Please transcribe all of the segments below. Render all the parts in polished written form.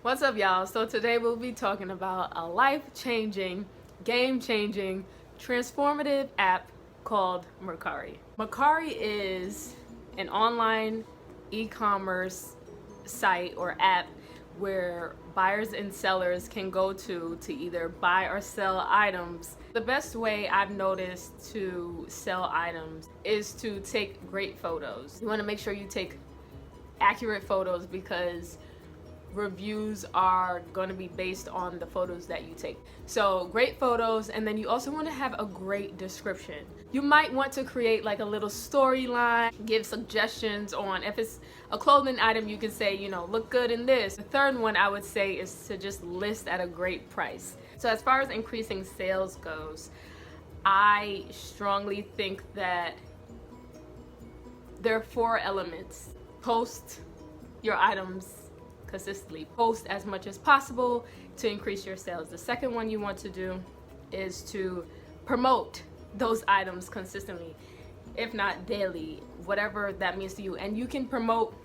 What's up, y'all? So today we'll be talking about a life-changing, game-changing, transformative app called Mercari. Mercari is an online e-commerce site or app where buyers and sellers can go to either buy or sell items. The best way I've noticed to sell items is to take great photos. You want to make sure you take accurate photos because reviews are going to be based on the photos that you take. So great photos, and then you also want to have a great description. You might want to create like a little storyline, give suggestions on if it's a clothing item, you can say, you know, look good in this. The third one I would say is to just list at a great price. So as far as increasing sales goes, I strongly think that there are 4 elements. Post your items consistently. Post as much as possible to increase your sales. The second one you want to do is to promote those items consistently, if not daily, whatever that means to you. And you can promote,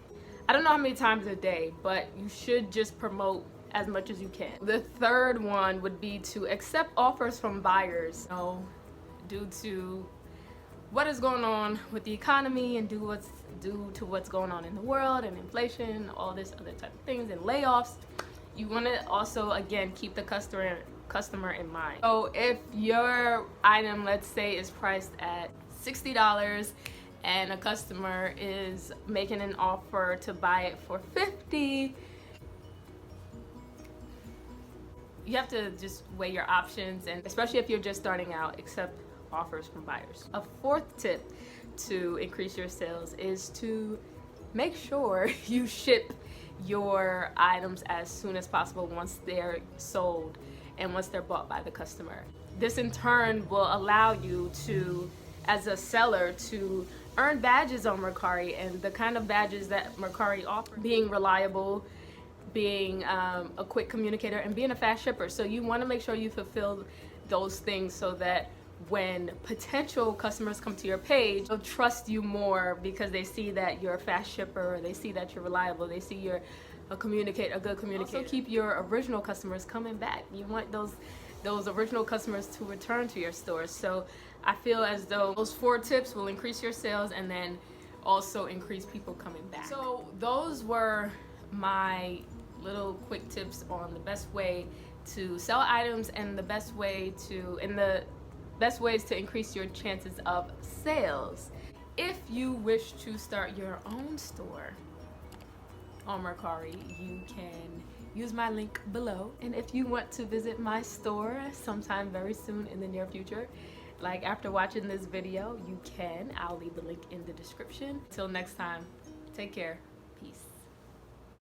I don't know how many times a day, but you should just promote as much as you can. The third one would be to accept offers from buyers. You know, due to what is going on with the economy and due to what's going on in the world and inflation, all this other type of things, and layoffs, you want to also again keep the customer in mind. So if your item, let's say, is priced at $60 and a customer is making an offer to buy it for $50, you have to just weigh your options, and especially if you're just starting out, accept offers from buyers. A fourth tip to increase your sales is to make sure you ship your items as soon as possible once they're sold and once they're bought by the customer. This in turn will allow you to, as a seller, to earn badges on Mercari, and the kind of badges that Mercari offers, being reliable, being a quick communicator, and being a fast shipper. So you want to make sure you fulfill those things so that when potential customers come to your page, they'll trust you more because they see that you're a fast shipper, or they see that you're reliable, they see you're a good communicator. Also keep your original customers coming back. You want those original customers to return to your stores. So I feel as though those 4 tips will increase your sales and then also increase people coming back. So those were my little quick tips on the best way to sell items and the best ways to increase your chances of sales. If you wish to start your own store on Mercari, you can use my link below. And if you want to visit my store sometime very soon in the near future, like after watching this video, you can. I'll leave the link in the description. Till next time, take care. Peace.